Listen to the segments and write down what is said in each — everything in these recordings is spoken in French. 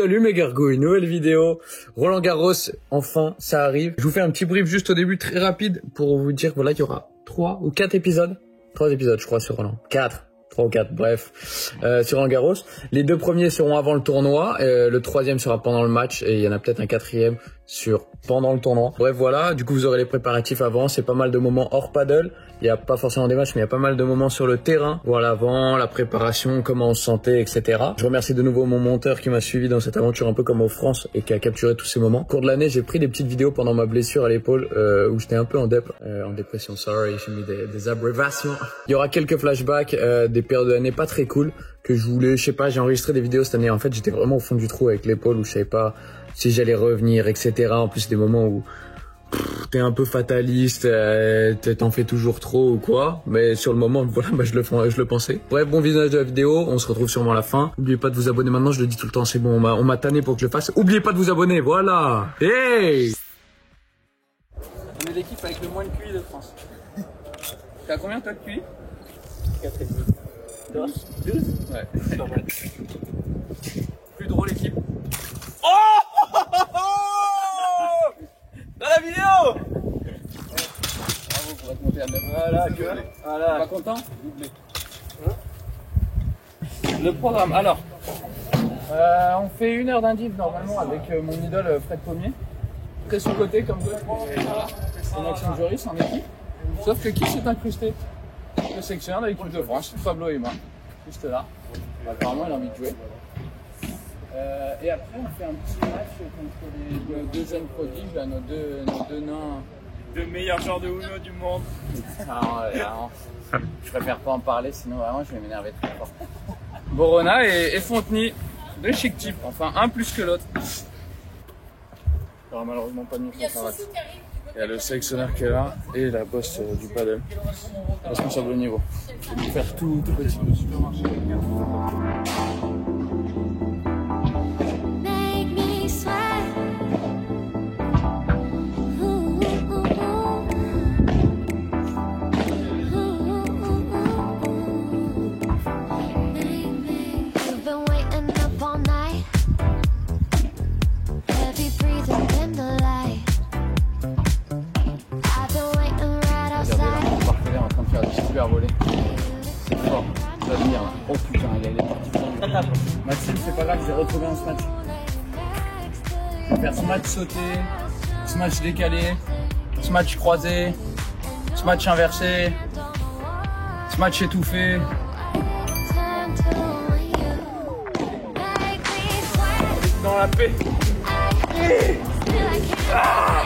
Salut mes gargouilles, nouvelle vidéo. Roland Garros, enfin, ça arrive. Je vous fais un petit brief juste au début, très rapide, pour vous dire voilà, qu'il y aura 3 ou 4 épisodes. 3 épisodes, je crois, sur Roland. 4. 3 ou 4, bref, sur Roland Garros. Les 2 premiers seront avant le tournoi, le 3e sera pendant le match, et il y en a peut-être un 4e sur pendant le tournoi. Bref, voilà, du coup vous aurez les préparatifs avant, c'est pas mal de moments hors paddle. Il n'y a pas forcément des matchs, mais il y a pas mal de moments sur le terrain. Voilà, avant, la préparation, comment on se sentait, etc. Je remercie de nouveau mon monteur qui m'a suivi dans cette aventure un peu comme au France et qui a capturé tous ces moments. Au cours de l'année, j'ai pris des petites vidéos pendant ma blessure à l'épaule où j'étais un peu en dépression, sorry, j'ai mis des abréviations. Il y aura quelques flashbacks, des périodes de l'année pas très cool que je voulais, je sais pas, j'ai enregistré des vidéos cette année. En fait, j'étais vraiment au fond du trou avec l'épaule où je savais pas si j'allais revenir, etc. En plus, des moments où t'es un peu fataliste, t'en fais toujours trop ou quoi, mais sur le moment, voilà, bah, je le pensais. Bref, bon visionnage de la vidéo, on se retrouve sûrement à la fin. N'oubliez pas de vous abonner maintenant, je le dis tout le temps, c'est bon, on m'a tanné pour que je le fasse. Oubliez pas de vous abonner, voilà. Hey! On est l'équipe avec le moins de QI de France. T'as combien toi de QI? 4,5. 12? Ouais. Plus drôle équipe. Oh! Dans la vidéo! Bravo pour être monté à 9. Voilà, voilà. Pas content? Doublé. Le programme, alors. On fait 1 heure d'indiv normalement avec mon idole Fred Pommier. Très sous-côté comme toi. Voilà. C'est Maxime Joris en équipe. Sauf que qui s'est incrusté? Le sectionneur de l'équipe de France, Pablo Ema. Juste là. Apparemment, il a envie de jouer. Et après, on fait un petit match contre les 2 jeunes prodiges, là, nos deux nains. 2 meilleurs joueurs de Uno du monde. Non, je préfère pas en parler, sinon vraiment je vais m'énerver très fort. Borona et Fontenay, 2 chic types, enfin un plus que l'autre. Il n'y aura malheureusement pas de mieux pour ça. Il y a le sélectionneur qui est là et la boss du paddle, responsable au niveau. Je vais faire tout petit au supermarché. C'est fort, j'admire. Oh putain, il est parti. Maxime, c'est pas grave, j'ai retrouvé un smash. Je vais faire smash sauté, smash décalé, smash croisé, smash inversé, smash étouffé. Dans la paix. Ah!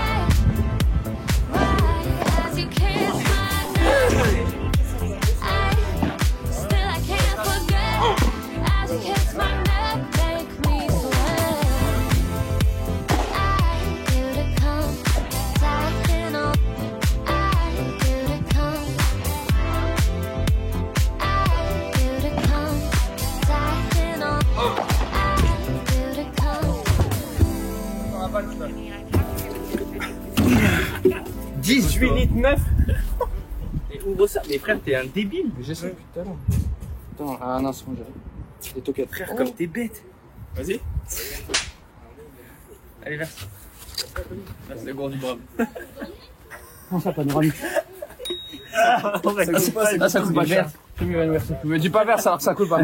Litres 9. Et ouvre ça. Mais frère, t'es un débile. J'ai ça depuis tout à l'heure. Attends, ah non, c'est bon, j'ai. Les toquettes. Frère, comme t'es bête. Vas-y. Allez, verse. Verse le gourd du brave. Comment ça, panoramique? Ça coule pas cher. Je me dis pas verse alors que ça coule pas.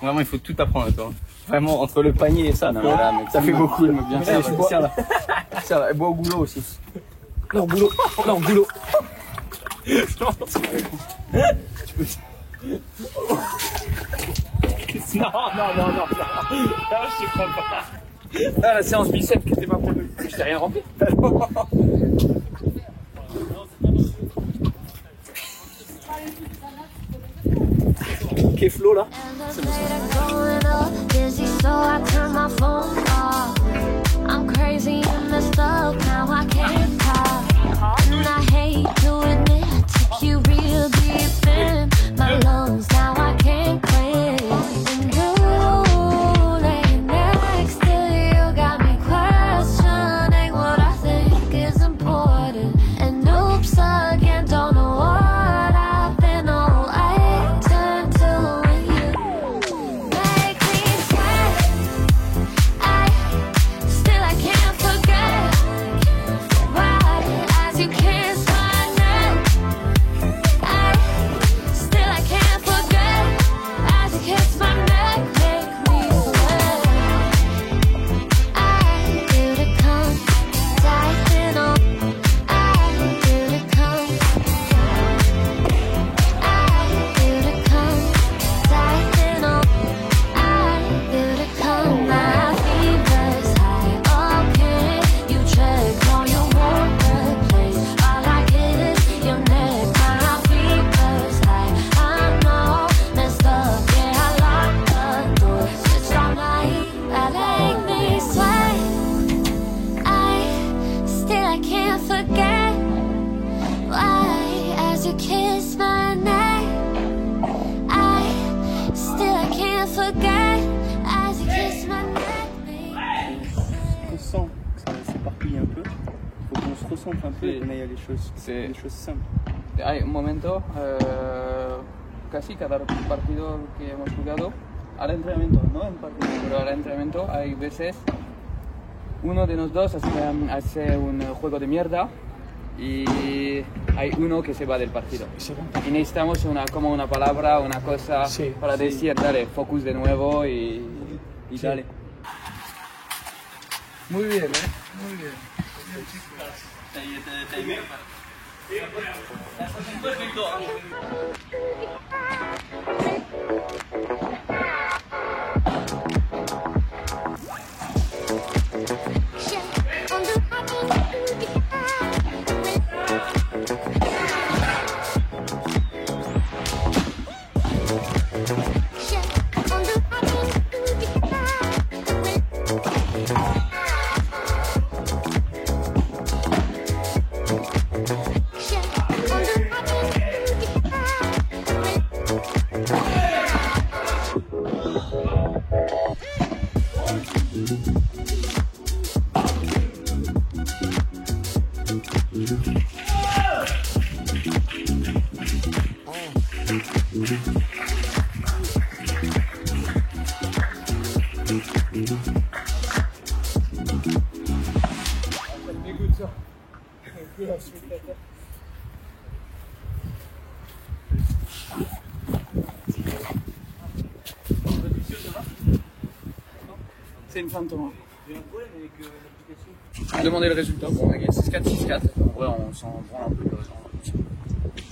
Vraiment, il faut tout apprendre à toi. Vraiment, entre le panier et ça, non, là, mec, ça fait beaucoup. Bien ça, tiens là. Tiens là, bois au goulot aussi. Là, au goulot. Là, au goulot. Non, je te crois pas. Ah, la séance biceps qui était pas prévue. Je t'ai rien rempli. Keflo là. C'est bon, concentre un peu Sí. y poner les choses simples. Hay un momento, casi cada partido que hemos jugado, al entrenamiento, no en partido, pero al entrenamiento hay veces uno de los dos hace un juego de mierda y hay uno que se va del partido. Y necesitamos como una palabra, una cosa Sí, para decir, dale, focus de nuevo y dale. Muy bien, muy bien. C'est une fin de tournoi. Demandez le résultat. Bon, on a gagné 6-4, 6-4. En vrai, on s'en branle un peu.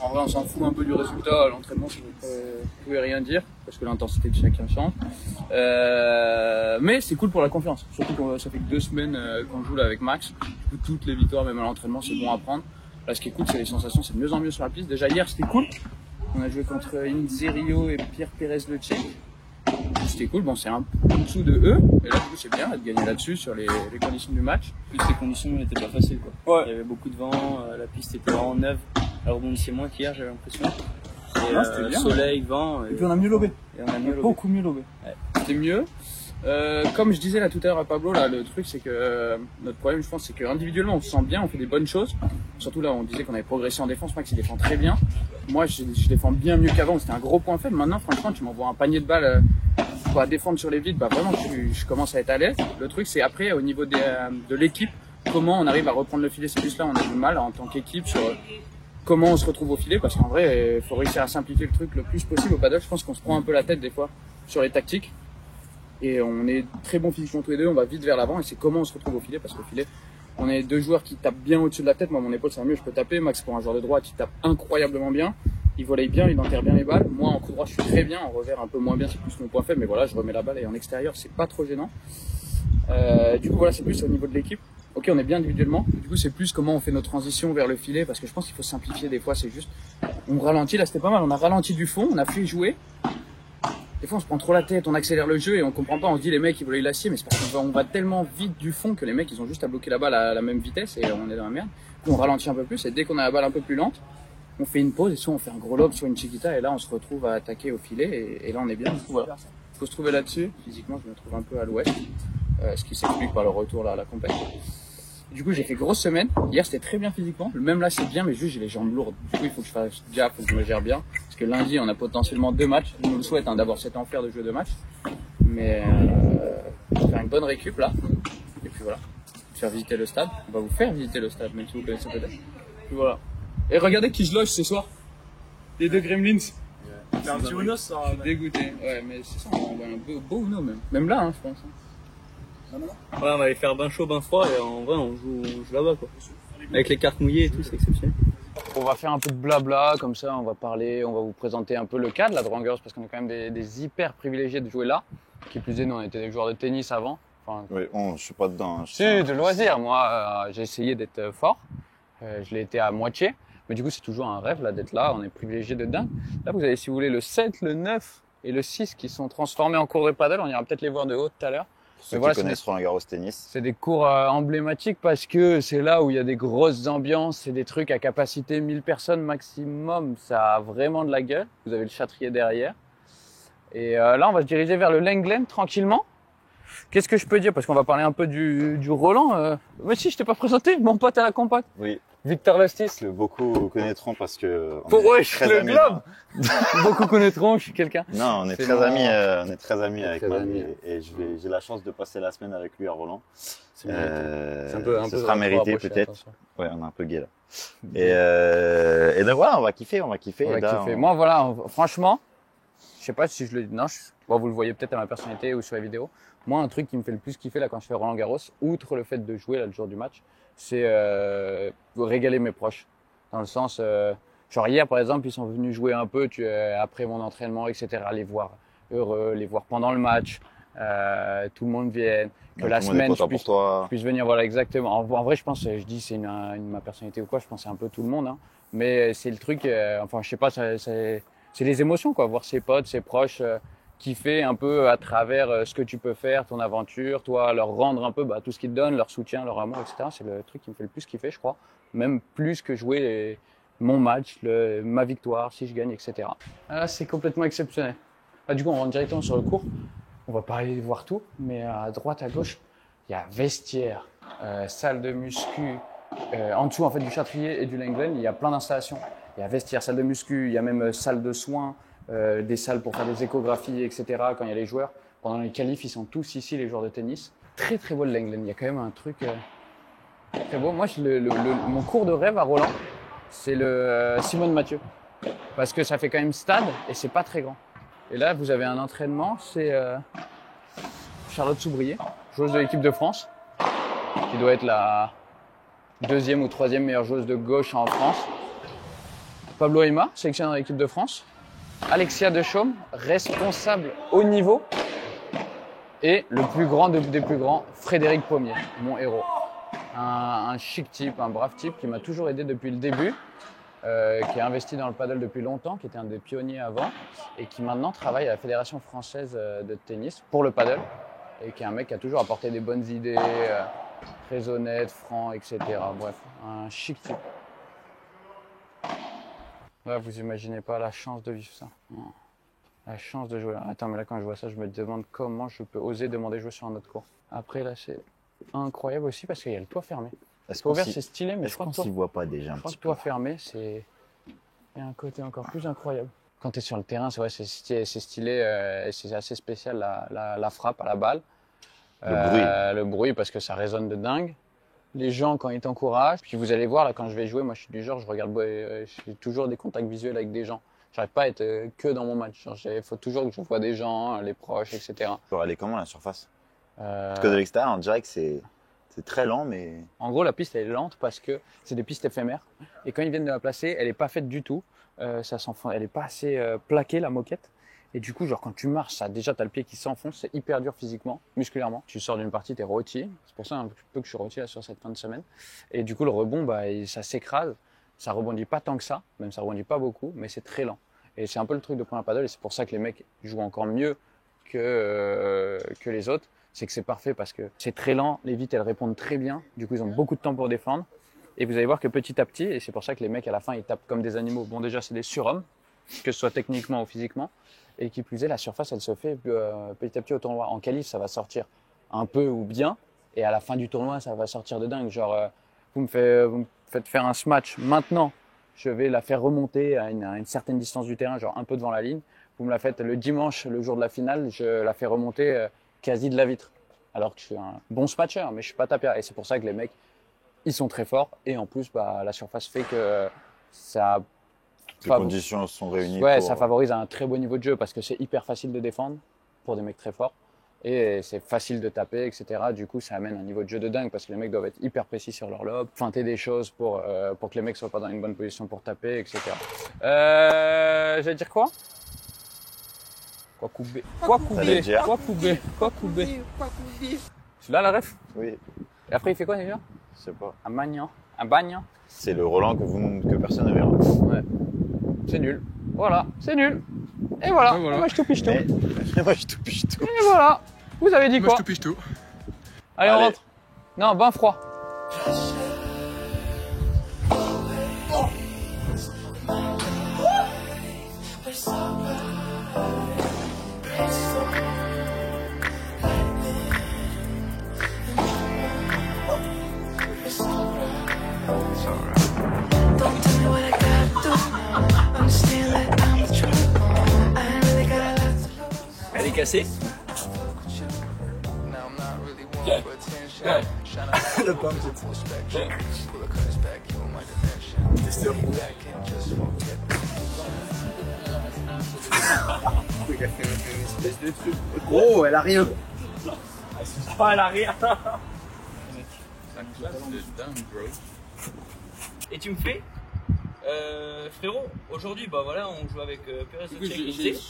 En vrai, on s'en fout un peu du résultat. L'entraînement, ça ne pouvait rien dire parce que l'intensité de chacun change. Mais c'est cool pour la confiance. Surtout que ça fait que 2 semaines qu'on joue là avec Max. Du coup, toutes les victoires, même à l'entraînement, c'est bon à prendre. Là, ce qui est cool, c'est les sensations. C'est de mieux en mieux sur la piste. Déjà hier, c'était cool. On a joué contre Inzerio et Pierre Pérez Le Tchèque. C'était cool, bon c'est un peu en dessous de eux, mais là du coup c'est bien de gagner là-dessus sur les conditions du match. Plus les conditions n'étaient pas faciles quoi. Ouais. Il y avait beaucoup de vent, la piste était vraiment neuve, elle rebondissait moins qu'hier j'avais l'impression. Et Non, c'était bien, soleil, vent. Et puis on a mieux lobé. Et on a mieux lobé. Beaucoup mieux lobé. Ouais. C'était mieux. Comme je disais là tout à l'heure à Pablo, là, le truc c'est que notre problème je pense c'est qu'individuellement on se sent bien, on fait des bonnes choses. Surtout là on disait qu'on avait progressé en défense, Max il défend très bien. Moi je défends bien mieux qu'avant, c'était un gros point faible. Maintenant franchement tu m'envoies un panier de balles pour défendre sur les vides, bah vraiment je commence à être à l'aise. Le truc c'est après au niveau de l'équipe, comment on arrive à reprendre le filet, c'est juste là on a du mal en tant qu'équipe sur comment on se retrouve au filet, parce qu'en vrai il faut réussir à simplifier le truc le plus possible au paddle. Je pense qu'on se prend un peu la tête des fois sur les tactiques. Et on est très bons physiquement tous les deux, on va vite vers l'avant et c'est comment on se retrouve au filet, parce qu'au filet, on est 2 joueurs qui tapent bien au-dessus de la tête. Moi, mon épaule, c'est mieux, je peux taper. Max, pour un joueur de droite, il tape incroyablement bien. Il volaille bien, il enterre bien les balles. Moi, en coup droit, je suis très bien. En revers, un peu moins bien, c'est plus mon point faible. Mais voilà, je remets la balle et en extérieur, c'est pas trop gênant. Du coup, voilà, c'est plus au niveau de l'équipe. Ok, on est bien individuellement. Du coup, c'est plus comment on fait nos transitions vers le filet, parce que je pense qu'il faut simplifier des fois. C'est juste, on ralentit. Là, c'était pas mal. On a ralenti du fond, on a fait jouer. Des fois, on se prend trop la tête, on accélère le jeu et on comprend pas. On se dit les mecs ils veulent l'acier, mais c'est parce qu'on va tellement vite du fond que les mecs ils ont juste à bloquer la balle à la même vitesse et on est dans la merde. On ralentit un peu plus et dès qu'on a la balle un peu plus lente, on fait une pause et soit on fait un gros lob, soit une chiquita et là on se retrouve à attaquer au filet et là on est bien. Du coup, voilà. Faut se trouver là-dessus. Physiquement, je me trouve un peu à l'ouest, ce qui s'explique par le retour là à la compétition. Du coup, j'ai fait grosse semaine. Hier, c'était très bien physiquement. Même là, c'est bien, mais juste, j'ai les jambes lourdes. Du coup, il faut que je fasse gaffe, faut que je me gère bien. Parce que lundi, on a potentiellement 2 matchs. Je nous le souhaite d'avoir cet enfer de jeu de match. Mais faire une bonne récup là. Et puis voilà. Faire visiter le stade. On va vous faire visiter le stade, même si vous connaissez peut-être. Puis voilà. Et regardez qui je loge ce soir. Les 2 Gremlins. C'est un petit Uno, ça. Je suis dégoûté. Ouais, mais c'est ça, on va un beau Uno même. Même là, hein, je pense. Ouais, on va aller faire bain chaud, bain froid et en vrai on joue là-bas quoi. Avec les cartes mouillées et tout, c'est exceptionnel. On va faire un peu de blabla, comme ça on va parler, on va vous présenter un peu le cadre là, de Rangers, parce qu'on est quand même des hyper privilégiés de jouer là. Qui plus est, nous on était des joueurs de tennis avant. Enfin, Oui, je suis pas dedans. Hein. Si, de loisir. Moi, j'ai essayé d'être fort. Je l'ai été à moitié. Mais du coup, c'est toujours un rêve là d'être là. On est privilégiés de dingue. Là, vous avez, si vous voulez, le 7, le 9 et le 6 qui sont transformés en cours de paddle. On ira peut-être les voir de haut tout à l'heure. Ceux voilà, qui connaissent Roland Garros tennis. C'est des cours emblématiques parce que c'est là où il y a des grosses ambiances, c'est des trucs à capacité 1000 personnes maximum, ça a vraiment de la gueule. Vous avez le Châtrier derrière. Et là, on va se diriger vers le Lenglen tranquillement. Qu'est-ce que je peux dire? Parce qu'on va parler un peu du Roland. Mais si, je t'ai pas présenté, mon pote à la compact. Oui. Victor Lastis. Que beaucoup connaîtront parce que. Pour ouais, je suis très le amis. globe. Beaucoup connaîtront, je suis quelqu'un. Non, on est C'est très marrant. amis. On est très amis avec Très moi amis. et j'ai la chance de passer la semaine avec lui à Roland. C'est un peu ce sera trop mérité approché, peut-être. attention. Ouais, on est un peu gay là. Et donc voilà, on va kiffer. On va Là, kiffer. Moi, voilà, franchement, je sais pas si je le dis. Non, bon, vous le voyez peut-être à ma personnalité ou sur les vidéos. Moi, un truc qui me fait le plus kiffer là quand je fais Roland Garros, outre le fait de jouer là le jour du match, c'est régaler mes proches. Dans le sens, genre hier par exemple, ils sont venus jouer un peu après mon entraînement, etc. Les voir heureux, les voir pendant le match, tout le monde vienne, que donc, la tout le monde est semaine content pour toi. je puisse venir, voilà exactement. En vrai, je pense, je dis c'est ma personnalité ou quoi, je pense c'est un peu tout le monde, hein. Mais c'est le truc, enfin je sais pas, c'est les émotions quoi, voir ses potes, ses proches. Kiffer un peu à travers ce que tu peux faire, ton aventure, toi, leur rendre un peu tout ce qu'ils te donnent, leur soutien, leur amour, etc. C'est le truc qui me fait le plus kiffer, je crois. Même plus que jouer mon match, ma victoire, si je gagne, etc. Ah, c'est complètement exceptionnel. Du coup, on rentre directement sur le cours. On va pas aller voir tout, mais à droite, à gauche, il y a vestiaire, salle de muscu. En dessous, en fait, du Châtrier et du Lenglen, il y a plein d'installations. Il y a vestiaire, salle de muscu, il y a même salle de soins. Des salles pour faire des échographies, etc. Quand il y a les joueurs. Pendant les qualifs, ils sont tous ici, les joueurs de tennis. Très très beau le Lenglen. Il y a quand même un truc très beau. Moi, mon cours de rêve à Roland, c'est le Simone Mathieu. Parce que ça fait quand même stade et c'est pas très grand. Et là, vous avez un entraînement, c'est Charlotte Soubrier, joueuse de l'équipe de France, qui doit être la 2e ou 3e meilleure joueuse de gauche en France. Pablo Aima, sélectionné dans l'équipe de France. Alexia Dechaume, responsable haut niveau. Et le plus grand des plus grands, Frédéric Pommier, mon héros. Un chic type, un brave type qui m'a toujours aidé depuis le début, qui a investi dans le paddle depuis longtemps, qui était un des pionniers avant et qui maintenant travaille à la Fédération française de tennis pour le paddle et qui est un mec qui a toujours apporté des bonnes idées, très honnête, franc, etc. Bref, un chic type. Là, vous imaginez pas la chance de vivre ça. La chance de jouer. Attends, mais là, quand je vois ça, je me demande comment je peux oser demander de jouer sur un autre cours. Après, là, c'est incroyable aussi parce qu'il y a le toit fermé. Est-ce Ouvert, c'est stylé, mais je crois qu'on que toi, s'y voit pas déjà un je crois petit que peu? toit fermé, c'est. Il y a un côté encore plus incroyable. Quand tu es sur le terrain, c'est vrai, c'est stylé, et c'est assez spécial la frappe à la balle. Le bruit, parce que ça résonne de dingue. Les gens quand ils t'encouragent, puis vous allez voir là quand je vais jouer, moi je suis du genre, j'ai toujours des contacts visuels avec des gens. J'arrive pas à être que dans mon match. Il faut toujours que je vois des gens, les proches, etc. Pour aller comment la surface? Parce que de l'extérieur, on dirait que c'est très lent, mais. En gros, la piste elle est lente parce que c'est des pistes éphémères. Et quand ils viennent de la placer, elle est pas faite du tout. Elle est pas assez plaquée la moquette. Et du coup, genre quand tu marches, déjà t'as le pied qui s'enfonce, c'est hyper dur physiquement, musculairement. Tu sors d'une partie, t'es rôti. C'est pour ça un peu que je suis rôti là sur cette fin de semaine. Et du coup, le rebond, ça s'écrase. Ça rebondit pas tant que ça, même ça rebondit pas beaucoup, mais c'est très lent. Et c'est un peu le truc de prendre un paddle, et c'est pour ça que les mecs jouent encore mieux que les autres. C'est que c'est parfait parce que c'est très lent, les vites elles répondent très bien. Du coup, ils ont beaucoup de temps pour défendre. Et vous allez voir que petit à petit, et c'est pour ça que les mecs à la fin ils tapent comme des animaux. Bon, déjà c'est des surhommes, que ce soit techniquement ou physiquement. Et qui plus est, la surface, elle se fait petit à petit au tournoi. En qualif, ça va sortir un peu ou bien. Et à la fin du tournoi, ça va sortir de dingue. Genre, vous me faites faire un smash maintenant. Je vais la faire remonter à une certaine distance du terrain, genre un peu devant la ligne. Vous me la faites le dimanche, le jour de la finale, je la fais remonter quasi de la vitre. Alors que je suis un bon smatcher, mais je suis pas tapeur. Et c'est pour ça que les mecs, ils sont très forts. Et en plus, la surface fait que ça... Les conditions sont réunies. Ouais, ça favorise un très beau niveau de jeu parce que c'est hyper facile de défendre pour des mecs très forts et c'est facile de taper, etc. Du coup, ça amène un niveau de jeu de dingue parce que les mecs doivent être hyper précis sur leur lob, feinter des choses pour que les mecs soient pas dans une bonne position pour taper, etc. J'allais dire quoi? Quoi couper? Tu l'as la ref? Oui, Et après, il fait quoi déjà? je sais pas. Un magnan? Un bagnan? C'est le Roland que personne ne verra. Ouais. C'est nul. Voilà, c'est nul. Et voilà. Et voilà. Et moi, je te piche tout. Mais moi, je te piche tout. Et voilà. Vous avez dit Moi, quoi? je te piche tout. Allez, on Allez. rentre. Non, bain froid. cassé. Le pain, oh, elle a rien. Oh, elle a rien. Et tu me fais frérot, aujourd'hui, bah voilà, on joue avec Perez.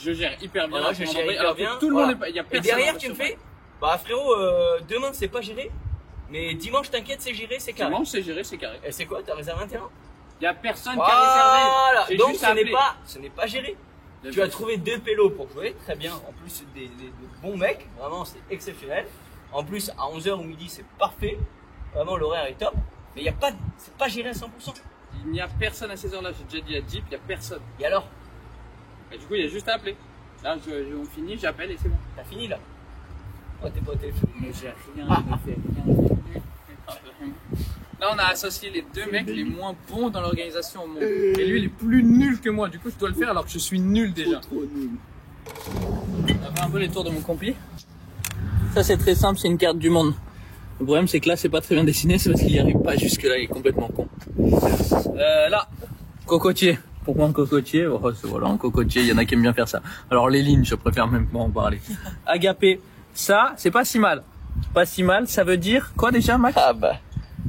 Je gère hyper bien. Voilà, je gère hyper bien. Tout le monde est pas. Il y a Et personne. derrière, tu me fais, bah frérot, demain c'est pas géré, mais dimanche t'inquiète, c'est géré, c'est carré. Dimanche, c'est géré, c'est carré. Et c'est quoi, t'as réservé un terrain? Il y a personne qui a Voilà. réservé. Donc ce n'est pas géré. Tu as trouvé 2 pélos pour jouer, très bien. En plus, des bons mecs, vraiment, c'est exceptionnel. En plus, à 11h ou midi, c'est parfait. Vraiment, l'horaire est top. Mais c'est pas géré à 100%. Il n'y a personne à ces heures-là. J'ai déjà dit à Jeep, il n'y a personne. Et alors? Et du coup, il y a juste à appeler. Là, on finit, j'appelle et c'est bon. T'as fini là? Oh, t'es pas au téléphone. Mais j'ai rien fait. Là, on a associé les 2 mecs les moins bons dans l'organisation au monde. Et lui, il est plus nul que moi. Du coup, je dois le faire alors que je suis nul déjà. Trop nul. On a fait un peu les tours de mon compi. Ça, c'est très simple, c'est une carte du monde. Le problème, c'est que là, c'est pas très bien dessiné, c'est parce qu'il n'y arrive pas jusque-là, il est complètement con. Là, cocotier. Pourquoi un cocotier? Voilà, un cocotier, il y en a qui aiment bien faire ça. Alors, les lignes, je préfère même pas en parler. Agapé, ça, c'est pas si mal. Pas si mal, ça veut dire quoi déjà, Max? Ah bah.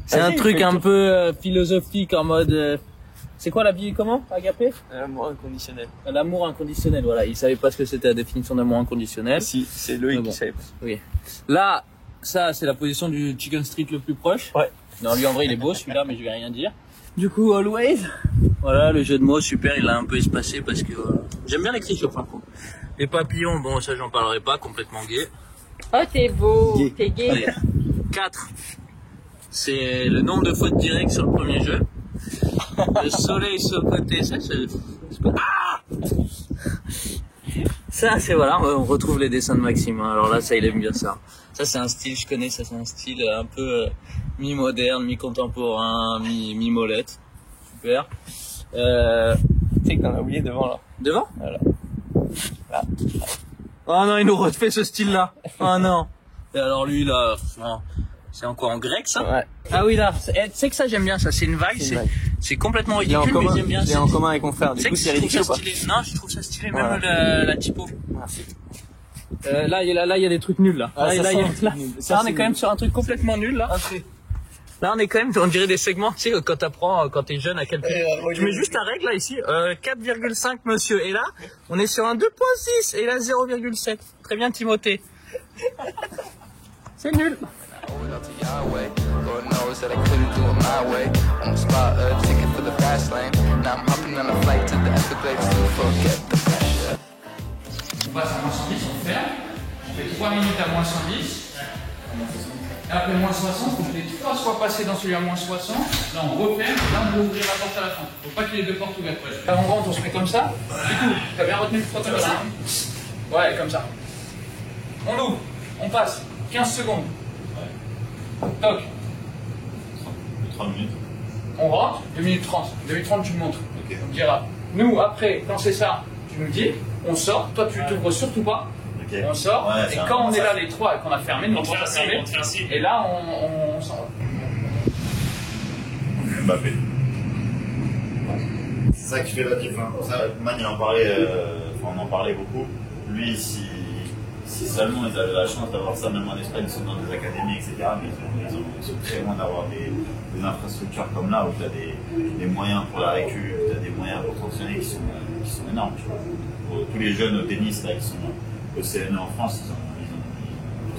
C'est un truc un peu philosophique en mode... c'est quoi la vie, comment, Agapé? L'amour inconditionnel. L'amour inconditionnel, voilà. Il savait pas ce que c'était la définition d'amour inconditionnel. Si, c'est Loïc qui savait pas. Oui. Là, ça, c'est la position du chicken street le plus proche. Ouais. Non, lui, en vrai, il est beau, celui-là, mais je vais rien dire. Du coup, always. Voilà, le jeu de mots, super, il l'a un peu espacé parce que, j'aime bien l'écriture, par contre. Les papillons, bon, ça, j'en parlerai pas, complètement gay. Oh, t'es beau, t'es gay. Allez. 4. C'est le nombre de fautes directes sur le premier jeu. Le soleil sur le côté, ça, c'est... Ah, ça, c'est voilà, on retrouve les dessins de Maxime. Alors là, ça, il aime bien ça. Ça, c'est un style, je connais, ça, c'est un style un peu mi-moderne, mi-contemporain, mi-molette. Super. Tu sais que t'en as oublié devant là. Devant? Voilà. Là. Oh non, il nous refait ce style-là. Oh non. Et alors lui, là, non. C'est encore en grec, ça? Ouais. Ah oui, là. Tu sais que ça, j'aime bien ça. C'est une vague. C'est complètement ridicule, mais j'aime bien. C'est en commun avec mon frère. Du coup, c'est ridicule ou pas? Non, je trouve ça stylé. Même la typo. Merci. Là, il y a des trucs nuls, là. Là, on est quand même sur un truc complètement nul, là. Là, on est quand même, on dirait des segments, tu sais, quand t'apprends, quand t'es jeune à calculer. Tu mets juste ta règle, là, ici, 4,5, monsieur. Et là, on est sur un 2,6. Et là, 0,7. Très bien, Timothée. C'est nul. On passe à moins 110, on ferme. Je fais 3 minutes à moins 110. Et après moins 60, je l'ai 3 fois passé dans celui à moins 60. Là on referme, là on va ouvrir la porte à la fin. Faut pas qu'il y ait 2 portes ouvertes. Là on rentre, on se met comme ça. Du coup, t'as bien retenu le protocole là? Ouais, comme ça. On ouvre, on passe 15 secondes. Toc. 3 minutes. On rentre, 2 minutes 30. 2 minutes 30, tu me montres. Ok. On dira. Nous, après, quand c'est ça, tu nous dis, on sort. Toi, tu t'ouvres surtout pas. Okay. On sort. Ouais, et quand on est là, les 3, et qu'on a fermé, nous, on va fermer. Et là, on sort. Mbappé. C'est ça qui fait la différence. Ça, Man, on en parlait beaucoup. Lui, si seulement ils avaient la chance d'avoir ça, même en Espagne, ils sont dans des académies, etc. Mais ils sont très loin d'avoir des infrastructures comme là, où tu as des moyens pour la récup, tu as des moyens pour t'entraîner qui sont énormes. Tu vois. Tous les jeunes au tennis là, qui sont au CNE en France, ils ont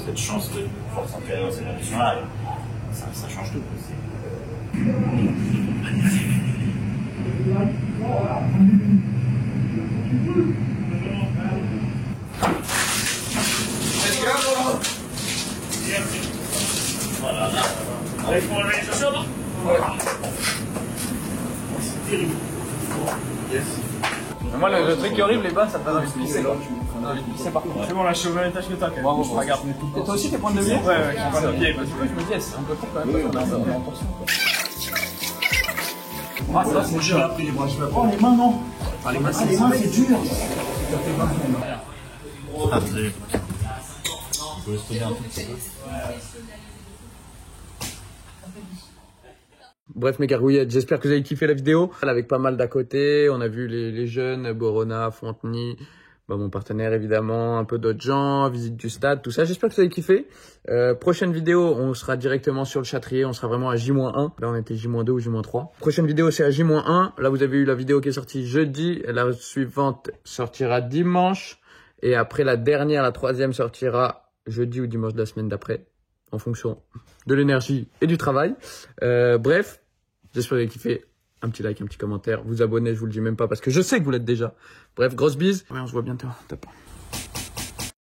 cette chance de pouvoir s'entraîner dans ces conditions-là. Ça change tout. Voilà. Allez, pour l'organisation. C'est terrible. Yes. Moi, le truc qui est horrible, les bains, ça me donne envie de pisser. C'est par contre. C'est bon, là, je suis au même étage que toi. Bravo, regarde. Et toi aussi, t'es point de vue? Ouais, j'ai pas de pied. Du coup, je me dis, c'est un peu fort quand même. On est en portion. Ah, ça, c'est dur. Oh, les mains, non. Les mains, c'est dur. Ah, salut. Il faut se tourner un tout petit peu. Bref mes gargouillettes, j'espère que vous avez kiffé la vidéo. Avec pas mal d'à côté, on a vu les jeunes, Borona, Fonteny, bah, mon partenaire évidemment, un peu d'autres gens, visite du stade, tout ça. J'espère que vous avez kiffé. Prochaine vidéo, on sera directement sur le Châtrier, on sera vraiment à J-1. Là on était J-2 ou J-3. Prochaine vidéo c'est à J-1. Là vous avez eu la vidéo qui est sortie jeudi, la suivante sortira dimanche. Et après la dernière, la troisième sortira jeudi ou dimanche de la semaine d'après, en fonction de l'énergie et du travail. Bref, j'espère que vous avez kiffé. Un petit like, un petit commentaire, vous abonner, je vous le dis même pas parce que je sais que vous l'êtes déjà. Bref, grosse bise. Ouais, on se voit bientôt. Top.